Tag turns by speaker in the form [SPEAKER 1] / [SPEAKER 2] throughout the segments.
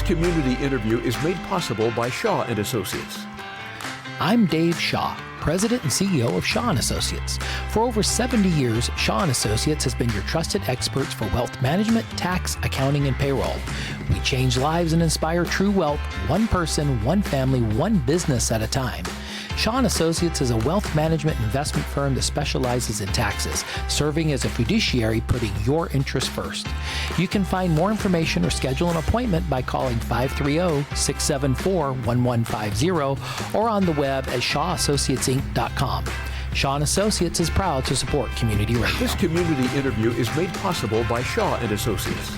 [SPEAKER 1] community interview is made possible by Shaw and Associates.
[SPEAKER 2] I'm Dave Shaw, President and CEO of Shaw & Associates. For over 70 years, Shaw & Associates has been your trusted experts for wealth management, tax, accounting, and payroll. We change lives and inspire true wealth, one person, one family, one business at a time. Shaw & Associates is a wealth management investment firm that specializes in taxes, serving as a fiduciary, putting your interests first. You can find more information or schedule an appointment by calling 530-674-1150 or on the web at shawassociatesinc.com. Shaw & Associates is proud to support community radio.
[SPEAKER 1] This community interview is made possible by Shaw and Associates.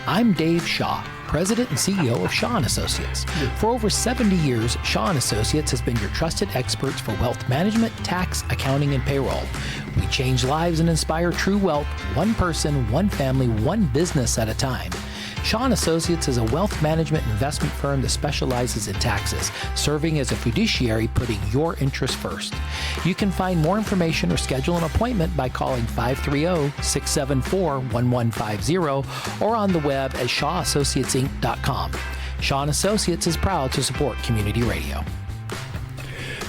[SPEAKER 2] I'm Dave Shaw, President and CEO of Shaw & Associates. For over 70 years, Shaw & Associates has been your trusted experts for wealth management, tax, accounting, and payroll. We change lives and inspire true wealth, one person, one family, one business at a time. Shaw & Associates is a wealth management investment firm that specializes in taxes, serving as a fiduciary, putting your interests first. You can find more information or schedule an appointment by calling 530-674-1150 or on the web at shawassociatesinc.com. Shaw & Associates is proud to support community radio.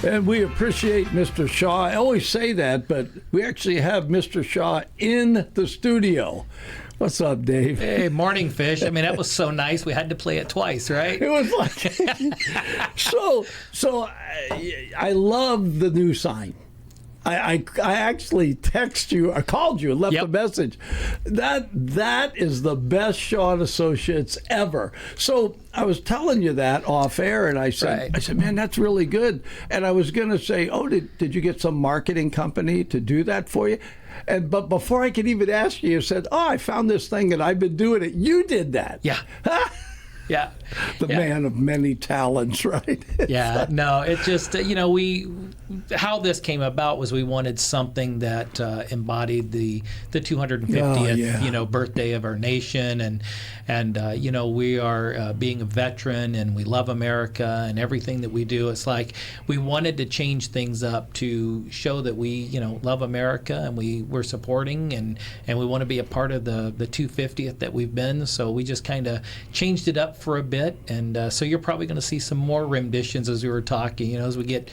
[SPEAKER 3] And we appreciate Mr. Shaw. I always say that, but we actually have Mr. Shaw in the studio. What's up, Dave?
[SPEAKER 2] Hey, morning, Fish. I mean, that was so nice. We had to play it twice, right?
[SPEAKER 3] It was like so. I love the new sign. I actually text you, I called you and left a message. That is the best Shaw & Associates ever. So I was telling you that off air, and I said, man, that's really good. And I was going to say, did you get some marketing company to do that for you? But before I could even ask you, you said, I found this thing and I've been doing it. You did that.
[SPEAKER 2] Yeah. Yeah.
[SPEAKER 3] The man of many talents, right?
[SPEAKER 2] Yeah. No, it just, how this came about was we wanted something that embodied the 250th, birthday of our nation. And we are being a veteran and we love America and everything that we do. It's like we wanted to change things up to show that we, love America and we're supporting and we want to be a part of the 250th that we've been. So we just kind of changed it up for a bit. And so you're probably going to see some more renditions as we were talking, as we get,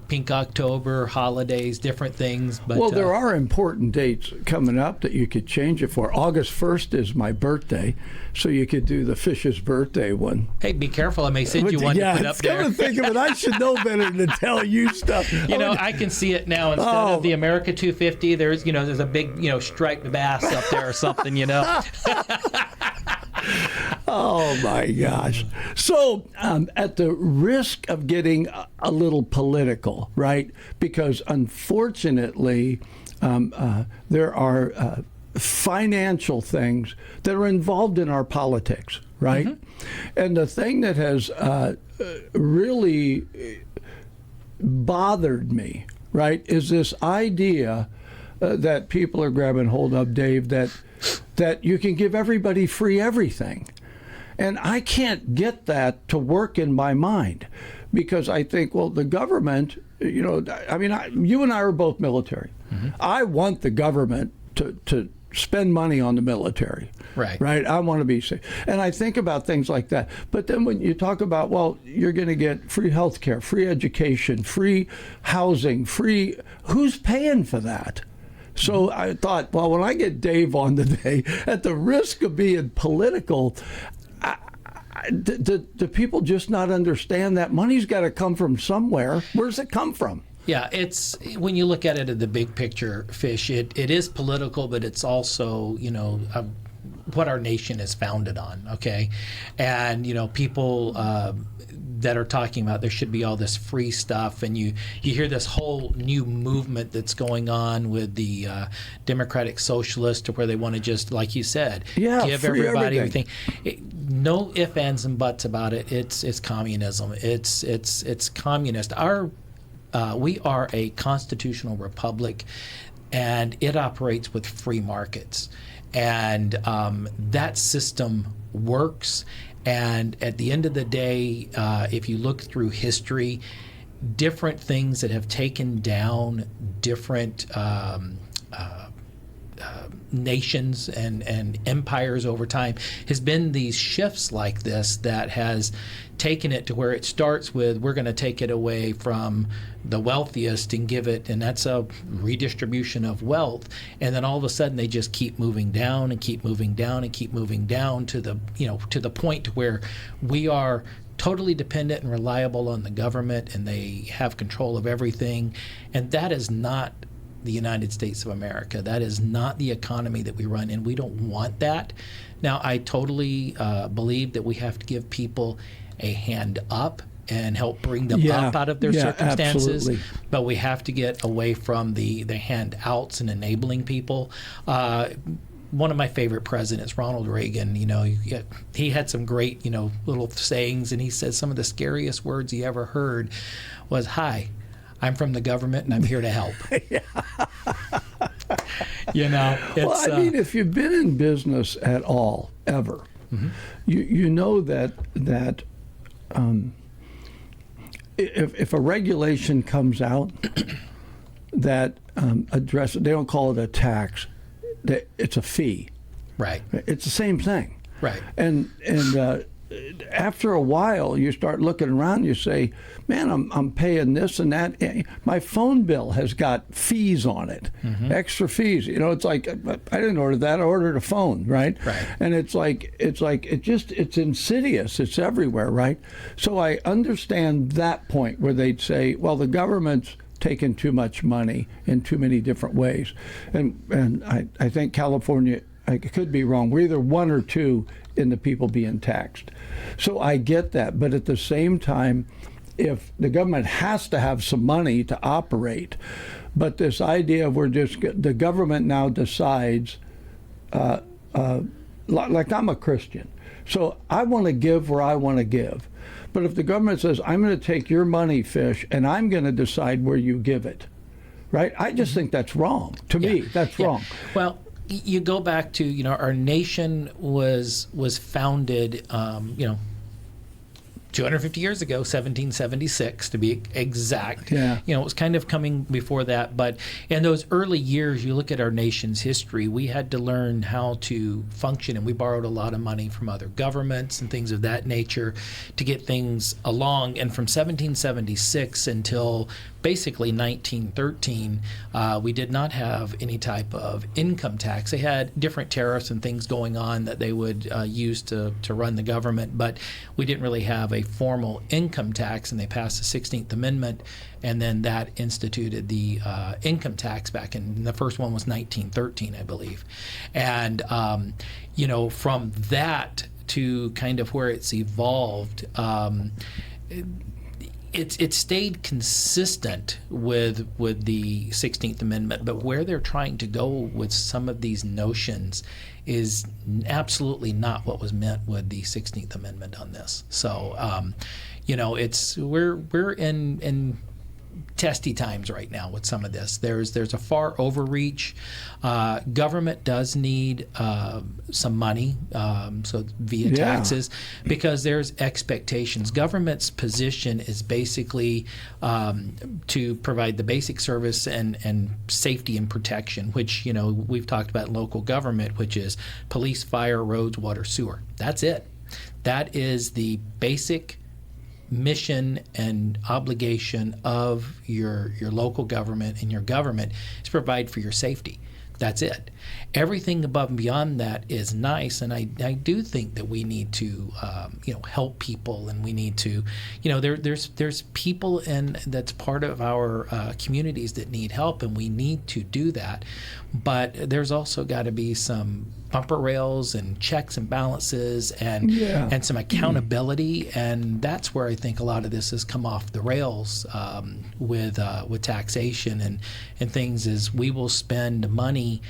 [SPEAKER 2] Pink October, holidays, different things. But
[SPEAKER 3] there are important dates coming up that you could change it for. August 1st is my birthday, so you could do the Fish's birthday one.
[SPEAKER 2] Hey, be careful. I may send you one to put up there.
[SPEAKER 3] Yeah, think of it. I should know better than to tell you stuff.
[SPEAKER 2] I can see it now. Instead of the America 250, there's a big, striped bass up there or something,
[SPEAKER 3] Oh, my gosh. So at the risk of getting a little political, right, because unfortunately there are financial things that are involved in our politics, right? Mm-hmm. And the thing that has really bothered me, right, is this idea that people are grabbing hold of, Dave, that you can give everybody free everything. And I can't get that to work in my mind because I think, well, the government, you and I are both military. Mm-hmm. I want the government to spend money on the military. Right. I want to be safe. And I think about things like that. But then when you talk about, well, you're going to get free health care, free education, free housing, who's paying for that? So I thought, well, when I get Dave on today, at the risk of being political, do people just not understand that money's got to come from somewhere? Where does it come from?
[SPEAKER 2] Yeah, it's when you look at it in the big picture, Fish, it is political, but it's also, what our nation is founded on, okay? And, people that are talking about there should be all this free stuff, and you hear this whole new movement that's going on with the Democratic Socialists where they want to just, like you said, give everybody everything. No ifs, ands, and buts about it. It's communism. It's communist. We are a constitutional republic, and it operates with free markets. And that system works. And at the end of the day, if you look through history, different things that have taken down different nations and empires over time has been these shifts like this that has taken it to where it starts with, we're going to take it away from the wealthiest and give it, and that's a redistribution of wealth, and then all of a sudden they just keep moving down and keep moving down and keep moving down to the, to the point to where we are totally dependent and reliable on the government, and they have control of everything. And that is not the United States of America. That is not the economy that we run in. We don't want that. Now, I totally believe that we have to give people a hand up and help bring them up out of their circumstances.
[SPEAKER 3] Absolutely.
[SPEAKER 2] But we have to get away from the handouts and enabling people. One of my favorite presidents, Ronald Reagan, he had some great, little sayings, and he said some of the scariest words he ever heard was, "Hi, I'm from the government and I'm here to help."
[SPEAKER 3] Well, I mean, if you've been in business at all, ever, you know that if a regulation comes out that addresses, they don't call it a tax, it's a fee.
[SPEAKER 2] Right.
[SPEAKER 3] It's the same thing.
[SPEAKER 2] Right.
[SPEAKER 3] And after a while, you start looking around. You say, "Man, I'm paying this and that. My phone bill has got fees on it, extra fees. It's like I didn't order that. I ordered a phone, right?
[SPEAKER 2] Right.
[SPEAKER 3] And it's insidious. It's everywhere, right? So I understand that point where they'd say, well, the government's taken too much money in too many different ways, and I think California, I could be wrong, we're either one or two in the people being taxed. So I get that, but at the same time, if the government has to have some money to operate, but this idea of the government now decides, like I'm a Christian, so I want to give where I want to give. But if the government says, I'm going to take your money, Fish, and I'm going to decide where you give it, right? I just think that's wrong. To me, that's wrong.
[SPEAKER 2] Well, you go back to, our nation was founded, 250 years ago, 1776 to be exact.
[SPEAKER 3] Yeah.
[SPEAKER 2] It was kind of coming before that, but in those early years, you look at our nation's history, we had to learn how to function, and we borrowed a lot of money from other governments and things of that nature to get things along. And from 1776 until basically 1913, we did not have any type of income tax. They had different tariffs and things going on that they would use to run the government, but we didn't really have a formal income tax, and they passed the 16th Amendment, and then that instituted the income tax back in, the first one was 1913, I believe. And, from that to kind of where it's evolved, it stayed consistent with the 16th Amendment, but where they're trying to go with some of these notions is absolutely not what was meant with the 16th Amendment on this. So, we're in testy times right now with some of this. There's a far overreach. Government does need some money, so via taxes, because there's expectations. Government's position is basically to provide the basic service and safety and protection, which we've talked about in local government, which is police, fire, roads, water, sewer. That's it. That is the basic mission and obligation of your local government and your government is provide for your safety. That's it. Everything above and beyond that is nice, and I do think that we need to help people, and we need to there's people that's part of our communities that need help, and we need to do that. But there's also got to be some bumper rails and checks and balances and some accountability, and that's where I think a lot of this has come off the rails with taxation and things. Is we will spend money,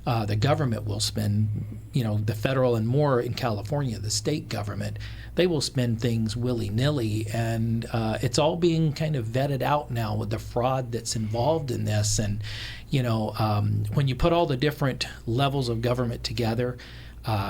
[SPEAKER 2] the government will spend, the federal and more in California, the state government, they will spend things willy-nilly, and it's all being kind of vetted out now with the fraud that's involved in this. And when you put all the different levels of government together,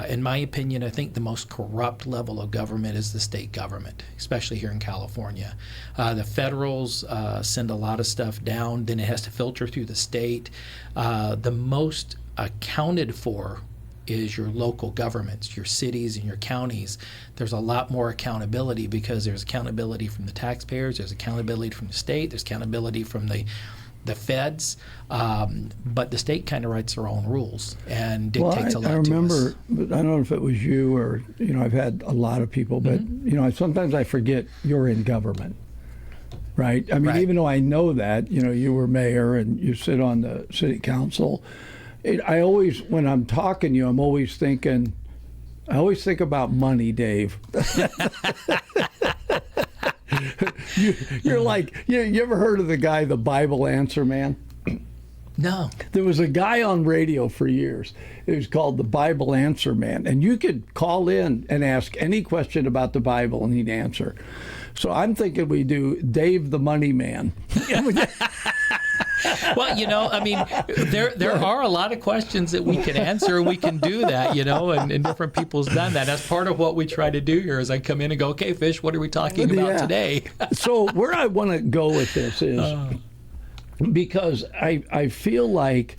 [SPEAKER 2] in my opinion, I think the most corrupt level of government is the state government, especially here in California. The federals send a lot of stuff down, then it has to filter through the state. The most accounted for is your local governments, your cities and your counties. There's a lot more accountability because there's accountability from the taxpayers, there's accountability from the state, there's accountability from the feds, but the state kind of writes their own rules and dictates a lot
[SPEAKER 3] I remember,
[SPEAKER 2] to us.
[SPEAKER 3] but I don't know if it was you or, I've had a lot of people, but, sometimes I forget you're in government, right? I mean,
[SPEAKER 2] Right.
[SPEAKER 3] even though I know that, you were mayor and you sit on the city council, I always, when I'm talking to you, I always think about money, Dave. You're like, you ever heard of the guy, the Bible Answer Man?
[SPEAKER 2] No.
[SPEAKER 3] There was a guy on radio for years. It was called the Bible Answer Man. And you could call in and ask any question about the Bible and he'd answer. So I'm thinking we do Dave the Money Man.
[SPEAKER 2] Well, I mean, there are a lot of questions that we can answer, and we can do that, and different people's done that. That's part of what we try to do here is I come in and go, okay, Fish, what are we talking about today?
[SPEAKER 3] So where I want to go with this is because I feel like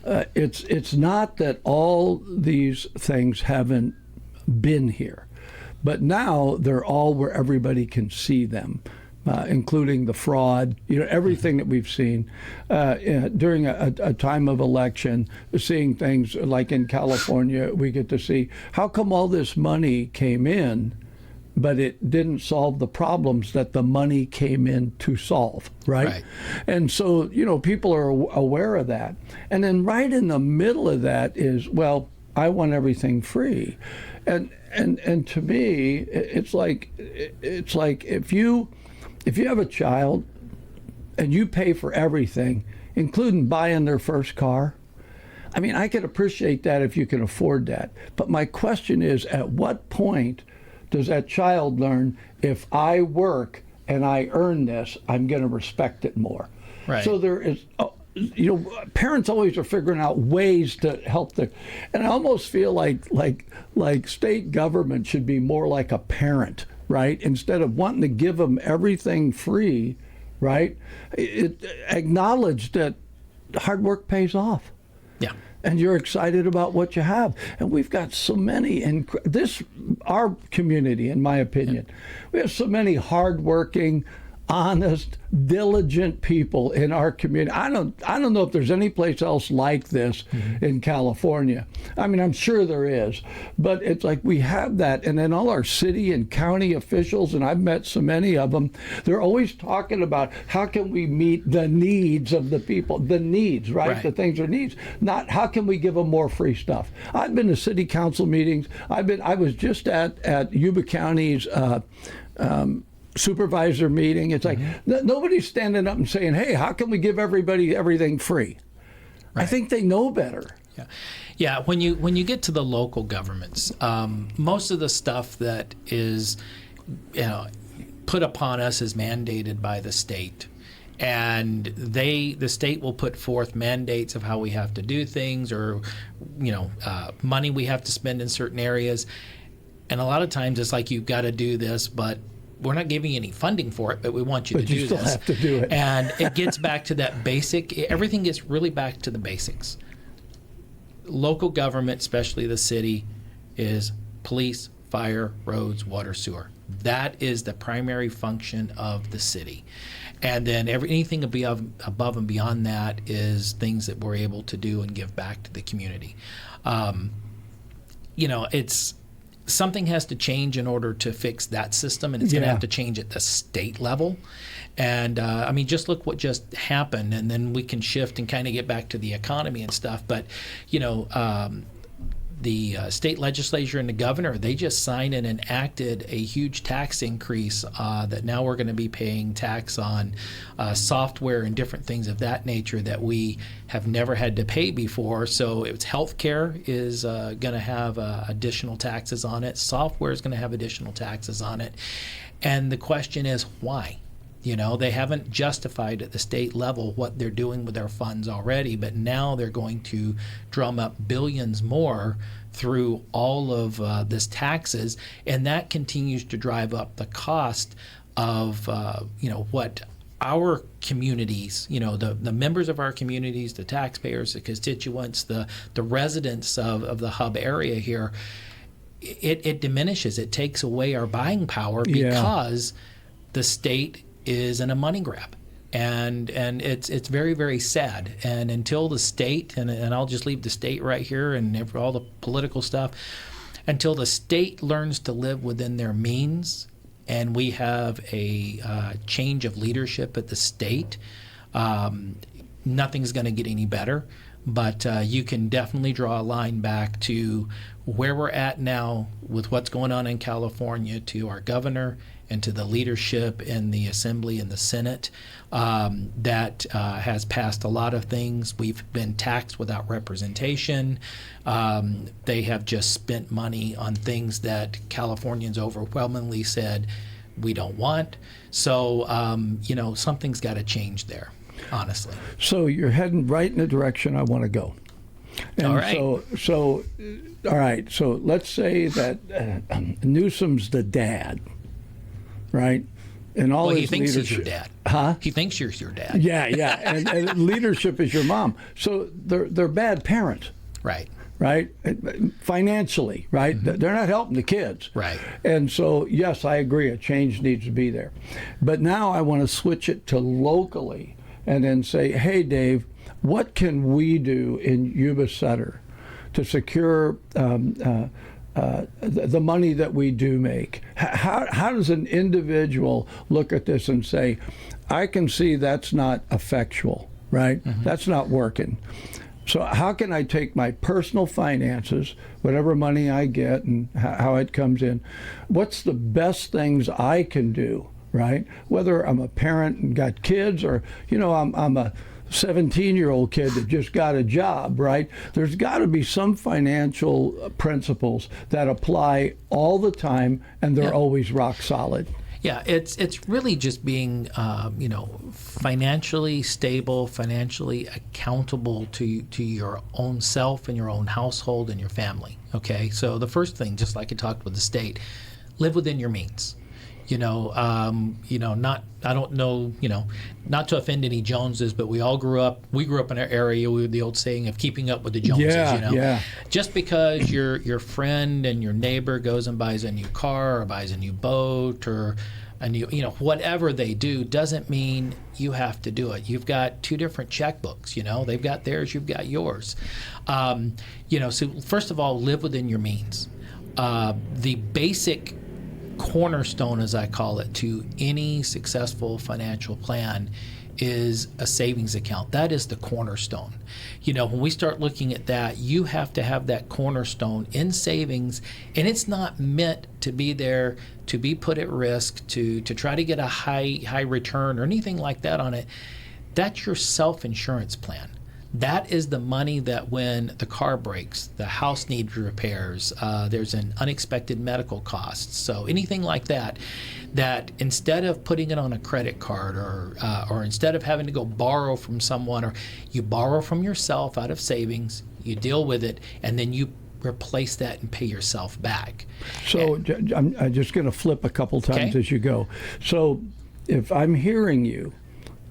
[SPEAKER 3] it's not that all these things haven't been here, but now they're all where everybody can see them. Including the fraud, everything that we've seen during a time of election, seeing things like in California, we get to see how come all this money came in, but it didn't solve the problems that the money came in to solve, right? And so, people are aware of that. And then right in the middle of that is, well, I want everything free. And to me, it's like if you have a child and you pay for everything, including buying their first car, I mean, I can appreciate that if you can afford that. But my question is, at what point does that child learn, if I work and I earn this, I'm going to respect it more?
[SPEAKER 2] Right.
[SPEAKER 3] So there is, parents always are figuring out ways to help them. And I almost feel like state government should be more like a parent, right? Instead of wanting to give them everything free, right? Acknowledge that hard work pays off.
[SPEAKER 2] Yeah.
[SPEAKER 3] And you're excited about what you have. And we've got so many, our community, in my opinion, we have so many hardworking, honest, diligent people in our community. I don't know if there's any place else like this in California. I mean, I'm sure there is, but it's like we have that. And then all our city and county officials, and I've met so many of them, they're always talking about how can we meet the needs of the people, the needs, right? The things are needs, not how can we give them more free stuff. I've been to city council meetings. I was just at Yuba County's supervisor meeting. It's like nobody's standing up and saying, hey, how can we give everybody everything free? I think they know better.
[SPEAKER 2] Yeah. When you get to the local governments, most of the stuff that is put upon us is mandated by the state. And the state will put forth mandates of how we have to do things, or money we have to spend in certain areas. And a lot of times it's like, you've got to do this, but we're not giving you any funding for it, but we want you to do this.
[SPEAKER 3] But you still have to do it.
[SPEAKER 2] And it gets back to that basic, everything gets really back to the basics. Local government, especially the city, is police, fire, roads, water, sewer. That is the primary function of the city. And then anything above and beyond that is things that we're able to do and give back to the community. It's something has to change in order to fix that system, and it's going to have to change at the state level. And just look what just happened, and then we can shift and kind of get back to the economy and stuff. But the state legislature and the governor, they just signed and enacted a huge tax increase that now we're going to be paying tax on software and different things of that nature that we have never had to pay before. So it's healthcare is going to have additional taxes on it. Software is going to have additional taxes on it. And the question is, why? They haven't justified at the state level what they're doing with their funds already, but now they're going to drum up billions more through all of this taxes, and that continues to drive up the cost of what our communities, the members of our communities, the taxpayers, the constituents, the residents of the hub area here, it diminishes. It takes away our buying power because the state is in a money grab. And it's very, very sad. And until the state, and I'll just leave the state right here and all the political stuff, until the state learns to live within their means, and we have a change of leadership at the state, nothing's going to get any better. But you can definitely draw a line back to where we're at now with what's going on in California, to our governor and to the leadership in the Assembly and the Senate that has passed a lot of things. We've been taxed without representation. They have just spent money on things that Californians overwhelmingly said we don't want. So, something's got to change there, honestly.
[SPEAKER 3] So you're heading right in the direction I want to go. And
[SPEAKER 2] all right.
[SPEAKER 3] All right. So let's say that Newsom's the dad, right? And all
[SPEAKER 2] Well, he
[SPEAKER 3] his
[SPEAKER 2] thinks
[SPEAKER 3] leadership.
[SPEAKER 2] he's your dad.
[SPEAKER 3] Huh?
[SPEAKER 2] He thinks you're your dad.
[SPEAKER 3] Yeah. And leadership is your mom. So they're bad parents,
[SPEAKER 2] Right.
[SPEAKER 3] right? Financially, right? They're not helping the kids.
[SPEAKER 2] Right.
[SPEAKER 3] And so, yes, I agree, a change needs to be there. But now I want to switch it to locally and then say, hey, Dave, what can we do in Yuba Sutter to secure the money that we do make? How does an individual look at this and say, I can see that's not effectual, right? That's not working. So how can I take my personal finances, whatever money I get and how it comes in, what's the best things I can do, right? Whether I'm a parent and got kids or, I'm a 17-year-old kid that just got a job, right? There's got to be some financial principles that apply all the time, and they're always rock solid.
[SPEAKER 2] Yeah, it's really just being, financially stable, financially accountable to your own self and your own household and your family. Okay, so the first thing, just like I talked with the state, live within your means. I don't know, not to offend any Joneses, but we grew up in our area with the old saying of keeping up with the Joneses.
[SPEAKER 3] Yeah.
[SPEAKER 2] Just because your friend and your neighbor goes and buys a new car or buys a new boat or a new, whatever they do doesn't mean you have to do it. You've got two different checkbooks, they've got theirs, you've got yours. So first of all, live within your means. The basic cornerstone, as I call it, to any successful financial plan is a savings account. That is the cornerstone. When we start looking at that, you have to have that cornerstone in savings, and it's not meant to be there to be put at risk, to try to get a high return or anything like that on it. That's your self-insurance plan. That is the money that when the car breaks, the house needs repairs, there's an unexpected medical cost. So anything like that instead of putting it on a credit card or instead of having to go borrow from someone, or you borrow from yourself out of savings, you deal with it, and then you replace that and pay yourself back.
[SPEAKER 3] So I'm just going to flip a couple times as you go. So if I'm hearing you,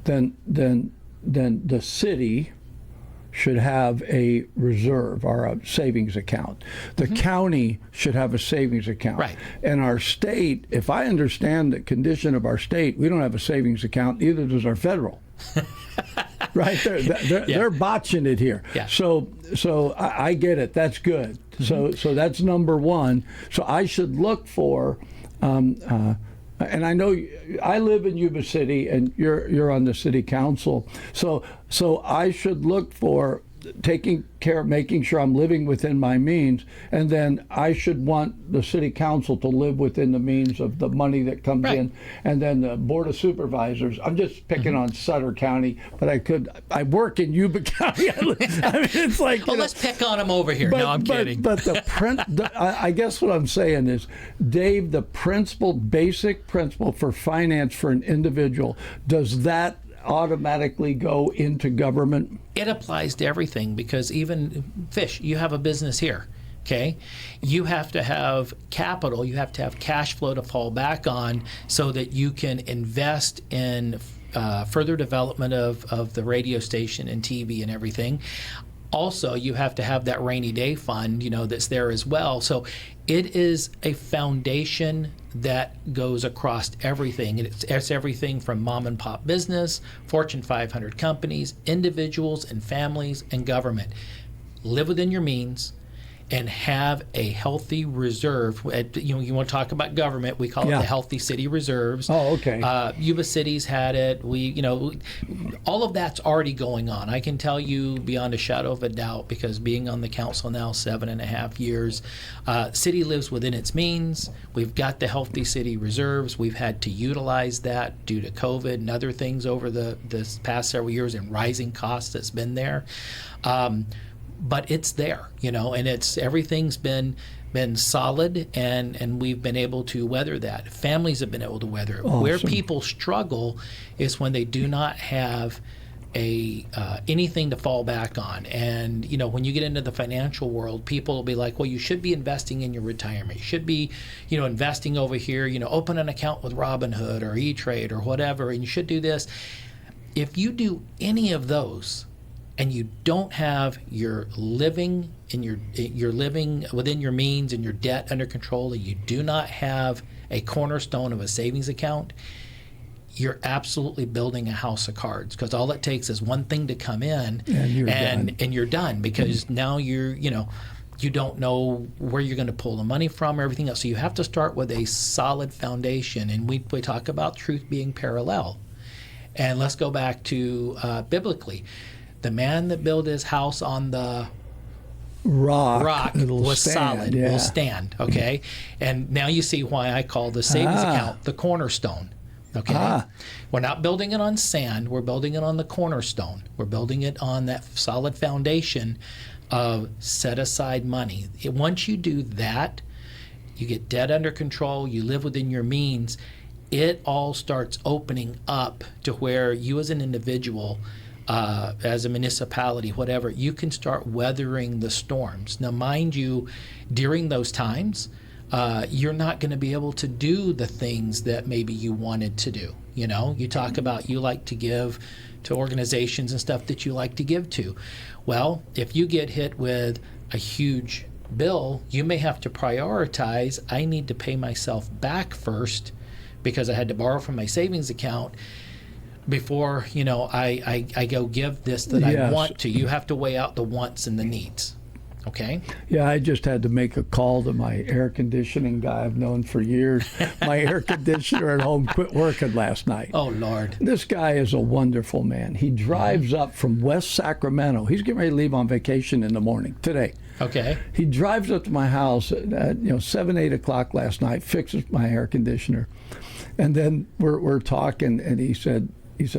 [SPEAKER 3] then the city should have a reserve or a savings account. The county should have a savings account.
[SPEAKER 2] Right.
[SPEAKER 3] And our state, if I understand the condition of our state, we don't have a savings account, neither does our federal. Right? They're botching it here.
[SPEAKER 2] Yeah.
[SPEAKER 3] So I get it. That's good. So that's number one. So I should look for and I know I live in Yuba City, and you're on the city council. So I should look for taking care of making sure I'm living within my means, and then I should want the city council to live within the means of the money that comes in, and then the board of supervisors. I'm just picking on Sutter County, but I work in Yuba County. I mean, it's like,
[SPEAKER 2] let's pick on them over here. No, I'm kidding.
[SPEAKER 3] But I guess what I'm saying is, Dave, the basic principle for finance for an individual, does that automatically go into government?
[SPEAKER 2] It applies to everything, because even Fish, you have a business here, okay? You have to have capital, you have to have cash flow to fall back on so that you can invest in further development of the radio station and TV and everything. Also, you have to have that rainy day fund, that's there as well. So it is a foundation that goes across everything. And it's everything from mom and pop business, Fortune 500 companies, individuals and families, and government. Live within your means and have a healthy reserve. You want to talk about government, we call it the Healthy City Reserves.
[SPEAKER 3] Oh, okay.
[SPEAKER 2] Yuba City's had it. All of that's already going on. I can tell you beyond a shadow of a doubt, because being on the council now 7.5 years, city lives within its means. We've got the Healthy City Reserves. We've had to utilize that due to COVID and other things over this past several years and rising costs that's been there. But it's there, and everything's been solid, and we've been able to weather that. Families have been able to weather it.
[SPEAKER 3] Awesome.
[SPEAKER 2] Where people struggle is when they do not have anything to fall back on. And when you get into the financial world, people will be like, well, you should be investing in your retirement. You should be investing over here, open an account with Robinhood or E-Trade or whatever, and you should do this. If you do any of those and you don't have your living in your living within your means and your debt under control, and you do not have a cornerstone of a savings account, you're absolutely building a house of cards, because all it takes is one thing to come in and you're done, because now you don't know where you're going to pull the money from or everything else. So you have to start with a solid foundation, and we talk about truth being parallel. And let's go back to biblically. The man that built his house on the rock was solid, will stand, okay? And now you see why I call the savings account the cornerstone, okay? We're not building it on sand, we're building it on the cornerstone. We're building it on that solid foundation of set aside money. Once you do that, you get debt under control, you live within your means, it all starts opening up to where you as an individual, as a municipality, whatever, you can start weathering the storms. Now, mind you, during those times, you're not going to be able to do the things that maybe you wanted to do. You talk about you like to give to organizations and stuff that you like to give to. Well, if you get hit with a huge bill, you may have to prioritize, I need to pay myself back first because I had to borrow from my savings account before I go give this that I want to. You have to weigh out the wants and the needs. Okay?
[SPEAKER 3] Yeah, I just had to make a call to my air conditioning guy I've known for years. My air conditioner at home quit working last night.
[SPEAKER 2] Oh, Lord.
[SPEAKER 3] This guy is a wonderful man. He drives up from West Sacramento. He's getting ready to leave on vacation in the morning today.
[SPEAKER 2] Okay.
[SPEAKER 3] He drives up to my house at 7, 8 o'clock last night, fixes my air conditioner. And then we're talking, and he said,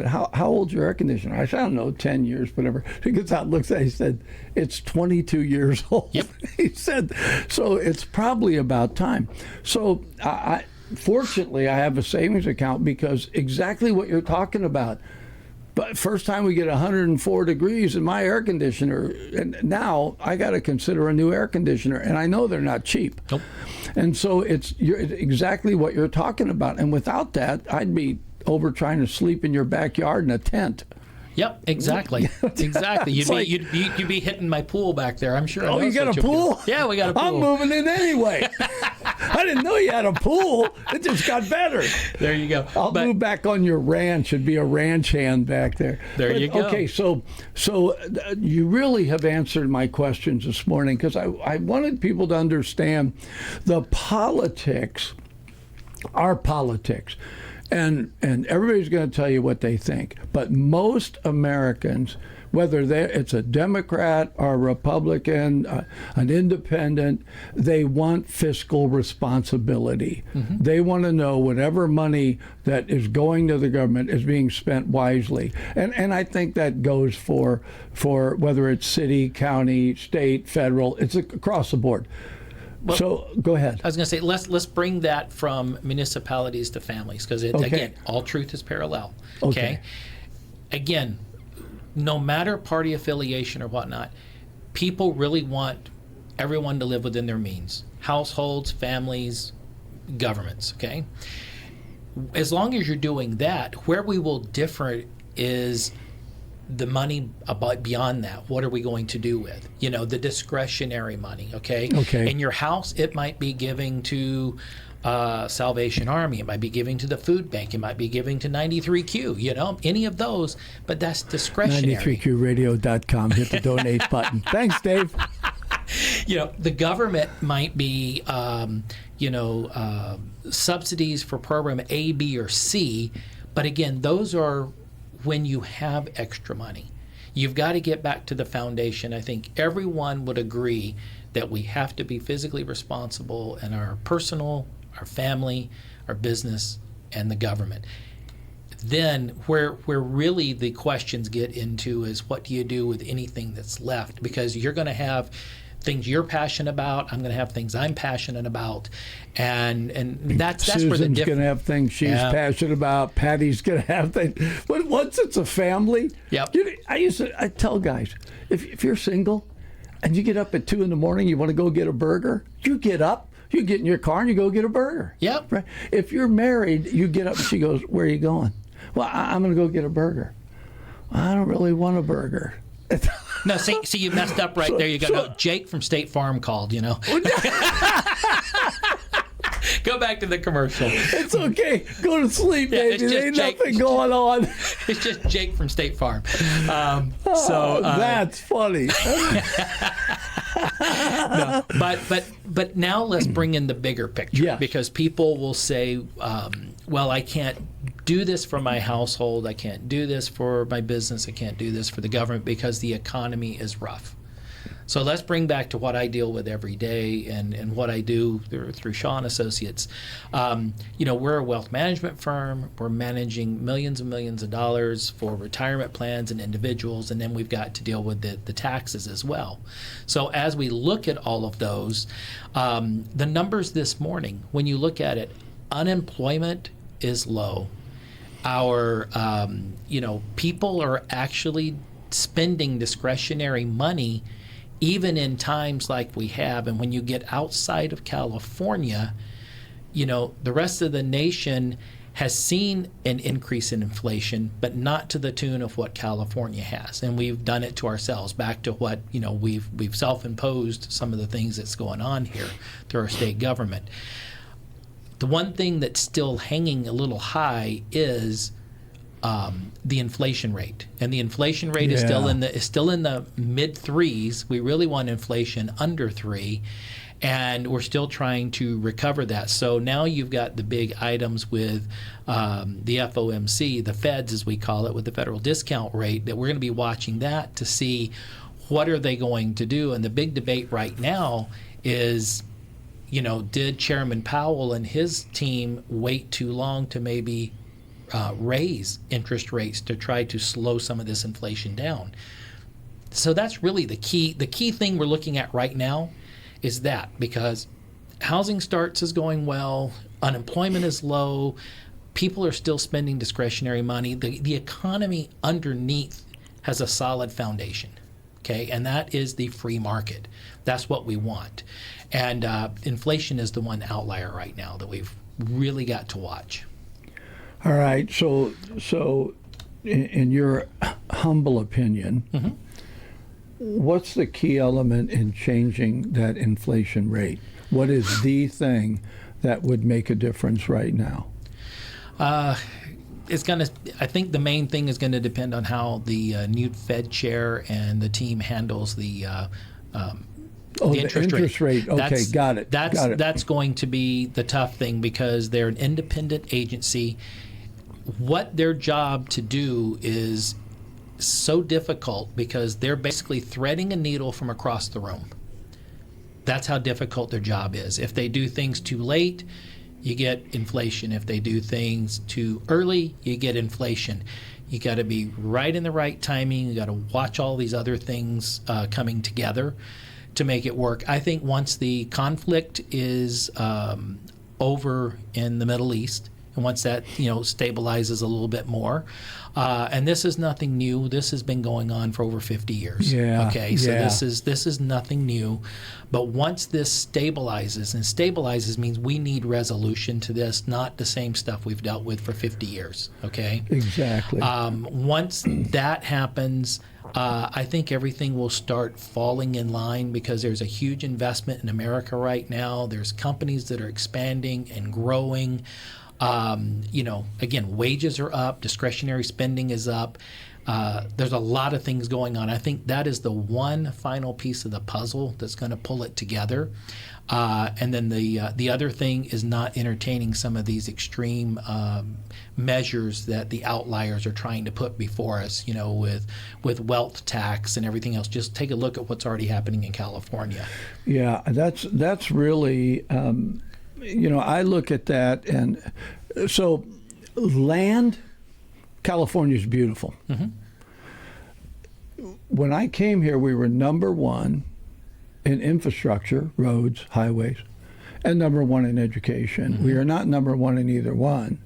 [SPEAKER 3] how old's your air conditioner? I said, I don't know, 10 years, whatever. He gets out and looks at it. He said, it's 22 years old.
[SPEAKER 2] Yep.
[SPEAKER 3] He said, so it's probably about time. So fortunately, I have a savings account because exactly what you're talking about. But first time we get 104 degrees in my air conditioner, and now I got to consider a new air conditioner, and I know they're not cheap.
[SPEAKER 2] Nope.
[SPEAKER 3] And so it's exactly what you're talking about. And without that, I'd be over trying to sleep in your backyard in a tent.
[SPEAKER 2] Yep, exactly. Exactly. You'd be hitting my pool back there, I'm sure.
[SPEAKER 3] Oh, you got a pool?
[SPEAKER 2] Yeah, we got a pool.
[SPEAKER 3] I'm moving in anyway. I didn't know you had a pool. It just got better.
[SPEAKER 2] There you go.
[SPEAKER 3] I'll move back on your ranch and be a ranch hand back there.
[SPEAKER 2] You go.
[SPEAKER 3] Okay, so you really have answered my questions this morning, because I wanted people to understand the politics, our politics. And everybody's going to tell you what they think. But most Americans, whether it's a Democrat or a Republican, an independent, they want fiscal responsibility. Mm-hmm. They want to know whatever money that is going to the government is being spent wisely. And I think that goes for whether it's city, county, state, federal, it's across the board.
[SPEAKER 2] Well,
[SPEAKER 3] so go ahead.
[SPEAKER 2] I was going to say, let's bring that from municipalities to families, because again, all truth is parallel. Okay. Again, no matter party affiliation or whatnot, people really want everyone to live within their means. Households, families, governments. Okay. as long as you're doing that, where we will differ is the money about beyond that. What are we going to do with? The discretionary money, okay?
[SPEAKER 3] Okay.
[SPEAKER 2] In your house, it might be giving to Salvation Army. It might be giving to the food bank. It might be giving to 93Q, any of those, but that's discretionary.
[SPEAKER 3] 93QRadio.com. Hit the donate button. Thanks, Dave.
[SPEAKER 2] The government might be, subsidies for program A, B, or C, but again, those are when you have extra money. You've got to get back to the foundation. I think everyone would agree that we have to be physically responsible in our personal, our family, our business, and the government. Then where really the questions get into is what do you do with anything that's left? Because you're going to have things you're passionate about. I'm going to have things I'm passionate about, and that's where the
[SPEAKER 3] Susan's going to have things she's passionate about. Patty's going to have things. But once it's a family,
[SPEAKER 2] Yep.
[SPEAKER 3] I tell guys, if you're single and you get up at 2 a.m, you want to go get a burger, you get up, you get in your car and you go get a burger.
[SPEAKER 2] Yep.
[SPEAKER 3] Right. If you're married, you get up and she goes, "Where are you going?" "Well, I'm going to go get a burger." "I don't really want a burger."
[SPEAKER 2] No, see, you messed up right there. You got no. Jake from State Farm called. Go back to the commercial.
[SPEAKER 3] It's okay. Go to sleep, baby. There ain't nothing going on.
[SPEAKER 2] It's just Jake from State Farm.
[SPEAKER 3] That's funny.
[SPEAKER 2] No, but now let's bring in the bigger picture.
[SPEAKER 3] Yes.
[SPEAKER 2] Because people will say, well, I can't do this for my household. I can't do this for my business. I can't do this for the government because the economy is rough. So let's bring back to what I deal with every day and what I do through Shaw and Associates. We're a wealth management firm. We're managing millions and millions of dollars for retirement plans and individuals, and then we've got to deal with the taxes as well. So as we look at all of those, the numbers this morning, when you look at it, unemployment is low. Our, people are actually spending discretionary money even in times like we have. And when you get outside of California, the rest of the nation has seen an increase in inflation, but not to the tune of what California has. And we've done it to ourselves, back to what, we've self-imposed some of the things that's going on here through our state government. The one thing that's still hanging a little high is the inflation rate, and the inflation rate is still in the mid threes. We really want inflation under 3, and we're still trying to recover that. So now you've got the big items with the FOMC, the Feds as we call it, with the federal discount rate, that we're going to be watching that to see what are they going to do. And the big debate right now is, did Chairman Powell and his team wait too long to maybe raise interest rates to try to slow some of this inflation down? So that's really the key. The key thing we're looking at right now is that, because housing starts is going well, unemployment is low, people are still spending discretionary money. The economy underneath has a solid foundation, okay? And that is the free market. That's what we want. And inflation is the one outlier right now that we've really got to watch.
[SPEAKER 3] All right. So in your humble opinion, what's the key element in changing that inflation rate? What is the thing that would make a difference right now?
[SPEAKER 2] I think the main thing is going to depend on how the new Fed chair and the team handles the interest rate.
[SPEAKER 3] Okay, got it.
[SPEAKER 2] That's going to be the tough thing, because they're an independent agency. What their job to do is so difficult, because they're basically threading a needle from across the room. That's how difficult their job is. If they do things too late, you get inflation. If they do things too early, you get inflation. You got to be right in the right timing. You got to watch all these other things coming together to make it work. I think once the conflict is over in the Middle East, And once that, stabilizes a little bit more, and this is nothing new. This has been going on for over 50 years.
[SPEAKER 3] Yeah.
[SPEAKER 2] Okay. So
[SPEAKER 3] yeah.
[SPEAKER 2] this is nothing new, but once this stabilizes, and stabilizes means we need resolution to this, not the same stuff we've dealt with for 50 years. Okay.
[SPEAKER 3] Exactly.
[SPEAKER 2] Once that happens, I think everything will start falling in line because there's a huge investment in America right now. There's companies that are expanding and growing. Again, wages are up, discretionary spending is up. There's a lot of things going on. I think that is the one final piece of the puzzle that's going to pull it together. And then the other thing is not entertaining some of these extreme measures that the outliers are trying to put before us, with wealth tax and everything else. Just take a look at what's already happening in California.
[SPEAKER 3] Yeah, that's really, I look at that, and so land, California's beautiful.
[SPEAKER 2] Mm-hmm.
[SPEAKER 3] When I came here, we were number one in infrastructure, roads, highways, and number one in education.
[SPEAKER 2] Mm-hmm.
[SPEAKER 3] We are not number one in either one.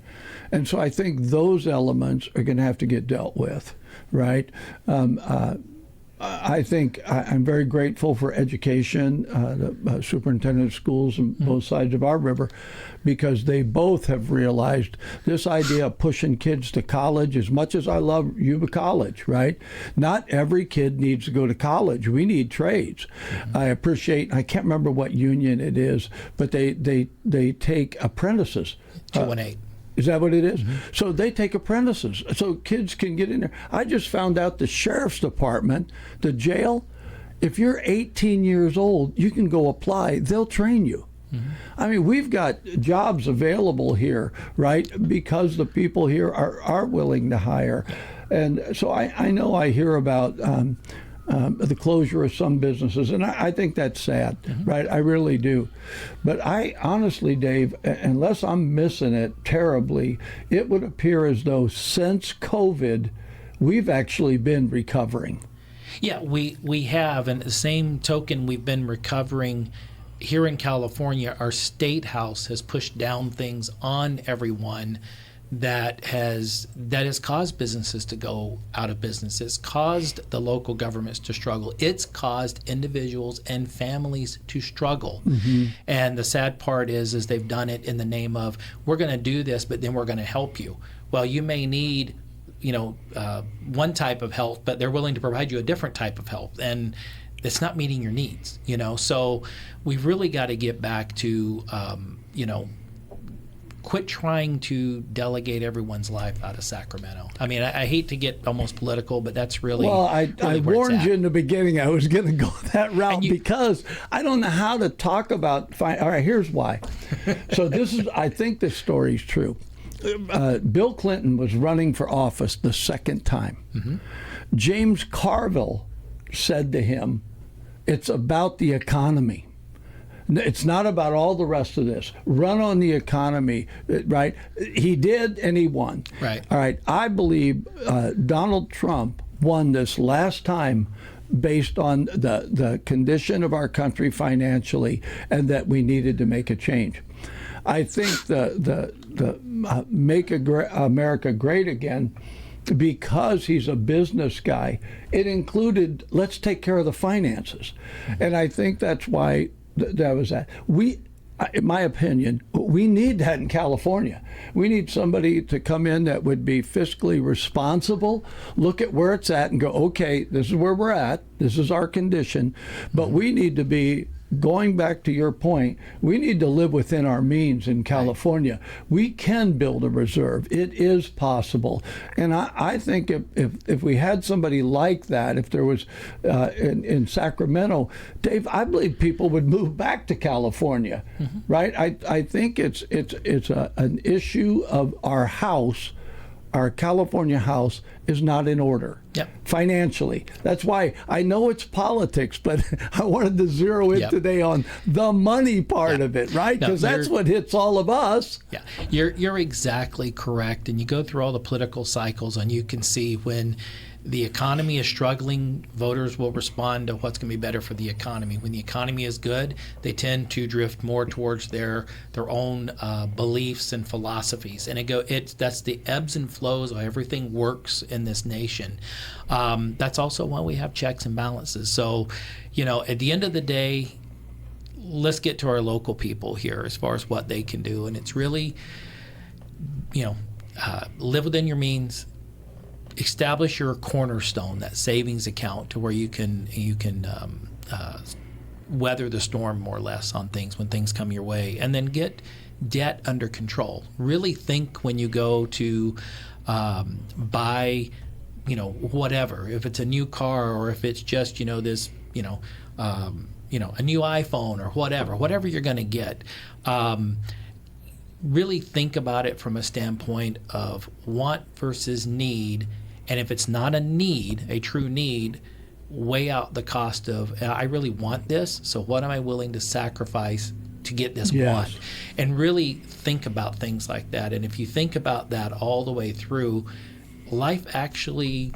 [SPEAKER 3] And so I think those elements are going to have to get dealt with, right? I think I'm very grateful for education, the superintendent of schools on both sides of our river, because they both have realized this idea of pushing kids to college. As much as I love Yuba College, right? Not every kid needs to go to college. We need trades. I I can't remember what union it is, but they take apprentices.
[SPEAKER 2] 218.
[SPEAKER 3] Is that what it is? Mm-hmm. So they take apprentices so kids can get in there. I just found out the sheriff's department, the jail, if you're 18 years old, you can go apply. They'll train you. Mm-hmm. I mean, we've got jobs available here, right? Because the people here are willing to hire. And so I know I hear about the closure of some businesses, and I think that's sad, right? I really do. But I honestly, Dave, unless I'm missing it terribly, it would appear as though since COVID, we've actually been recovering.
[SPEAKER 2] Yeah, we have, and the same token, we've been recovering. Here in California, our state house has pushed down things on everyone that has caused businesses to go out of business. It's caused the local governments to struggle. It's caused individuals and families to struggle. Mm-hmm. And the sad part is they've done it in the name of, we're going to do this, but then we're going to help you. Well, you may need one type of help, but they're willing to provide you a different type of help, and it's not meeting your needs. So we've really got to get back to quit trying to delegate everyone's life out of Sacramento. I mean, I hate to get almost political, but that's really
[SPEAKER 3] well. I warned you in the beginning I was going to go that route because I don't know how to talk about. All right, here's why. So I think this story is true. Bill Clinton was running for office the second time. Mm-hmm. James Carville said to him, "It's about the economy. It's not about all the rest of this. Run on the economy," right? He did, and he won.
[SPEAKER 2] Right.
[SPEAKER 3] All right. I believe Donald Trump won this last time based on the condition of our country financially, and that we needed to make a change. I think the Make America Great Again, because he's a business guy, it included, let's take care of the finances. And I think that's why that was that. In my opinion, we need that in California. We need somebody to come in that would be fiscally responsible, look at where it's at and go, okay, this is where we're at, this is our condition, but we need to be, going back to your point, we need to live within our means in California. Right. We can build a reserve. It is possible. And I think if we had somebody like that, if there was in Sacramento, Dave, I believe people would move back to California, right? I think it's an issue of our house. Our California house is not in order financially. That's why I know it's politics, but I wanted to zero in today on the money part of it, right? Because that's what hits all of us.
[SPEAKER 2] Yeah, you're exactly correct. And you go through all the political cycles, and you can see when the economy is struggling, voters will respond to what's going to be better for the economy. When the economy is good, they tend to drift more towards their own beliefs and philosophies, and that's the ebbs and flows of how everything works in this nation. That's also why we have checks and balances. So, at the end of the day, let's get to our local people here as far as what they can do, and it's really, live within your means. Establish your cornerstone, that savings account, to where you can weather the storm more or less on things when things come your way, and then get debt under control. Really think when you go to buy, whatever, if it's a new car or if it's just this, a new iPhone or whatever you're going to get. Really think about it from a standpoint of want versus need. And if it's not a true need, weigh out the cost of, I really want this, so what am I willing to sacrifice to get this want? And really think about things like that. And if you think about that all the way through, life actually,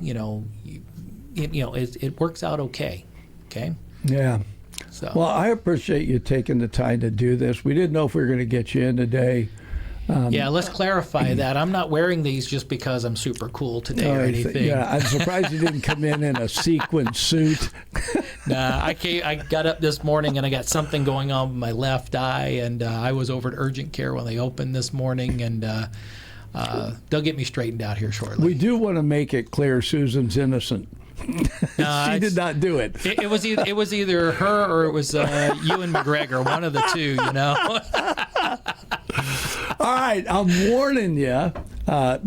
[SPEAKER 2] it works out okay. Okay?
[SPEAKER 3] Yeah.
[SPEAKER 2] So.
[SPEAKER 3] Well, I appreciate you taking the time to do this. We didn't know if we were going to get you in today.
[SPEAKER 2] Let's clarify that. I'm not wearing these just because I'm super cool today or anything.
[SPEAKER 3] Yeah, I'm surprised you didn't come in a sequin suit.
[SPEAKER 2] Nah, I got up this morning and I got something going on with my left eye, and I was over at urgent care when they opened this morning, and they'll get me straightened out here shortly.
[SPEAKER 3] We do want to make it clear Susan's innocent. She did not do it.
[SPEAKER 2] It was either her or it was Ewan McGregor, one of the two,
[SPEAKER 3] All right, I'm warning you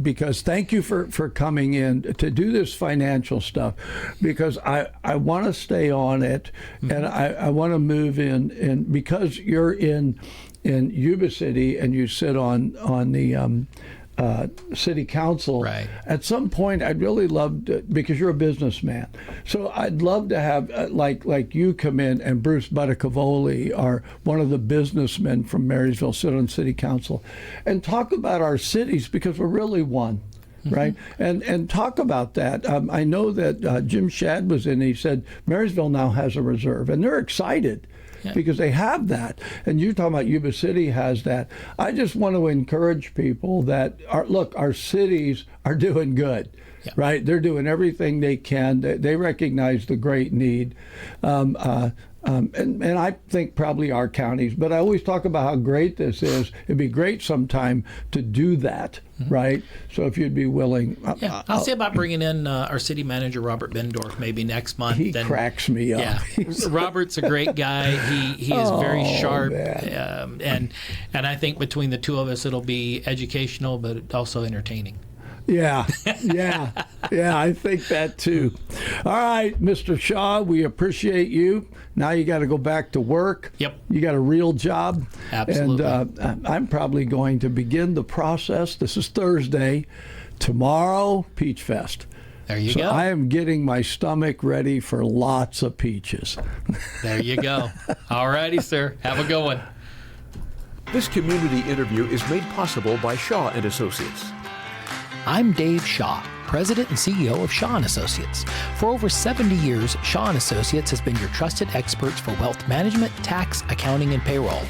[SPEAKER 3] because thank you for coming in to do this financial stuff, because I want to stay on it, and I want to move in because you're in Yuba City and you sit on the city council.
[SPEAKER 2] Right.
[SPEAKER 3] At some point, I'd really love to, because you're a businessman, so I'd love to have like you come in and Bruce Buttacavoli, are one of the businessmen from Marysville, sit on city council and talk about our cities, because we're really one. Right, and talk about that. I know that Jim Shad was in. He said Marysville now has a reserve, and they're excited. Yeah. Because they have that. And you're talking about Yuba City has that. I just want to encourage people that our cities are doing good, right? They're doing everything they can. They recognize the great need. And I think probably our counties, but I always talk about how great this is. It'd be great sometime to do that, right? So if you'd be willing.
[SPEAKER 2] I'll see about bringing in our city manager, Robert Bendorf, maybe next month.
[SPEAKER 3] He cracks me up.
[SPEAKER 2] Yeah, Robert's a great guy. He is very sharp. And I think between the two of us, it'll be educational, but also entertaining.
[SPEAKER 3] Yeah, I think that too. All right, Mr. Shaw, we appreciate you. Now you got to go back to work.
[SPEAKER 2] Yep.
[SPEAKER 3] You got a real job.
[SPEAKER 2] Absolutely.
[SPEAKER 3] And I'm probably going to begin the process. This is Thursday. Tomorrow, Peach Fest.
[SPEAKER 2] There you go.
[SPEAKER 3] I am getting my stomach ready for lots of peaches.
[SPEAKER 2] There you go. All righty, sir. Have a good one.
[SPEAKER 1] This community interview is made possible by Shaw and Associates.
[SPEAKER 2] I'm Dave Shaw, President and CEO of Shaw & Associates. For over 70 years, Shaw & Associates has been your trusted experts for wealth management, tax, accounting, and payroll.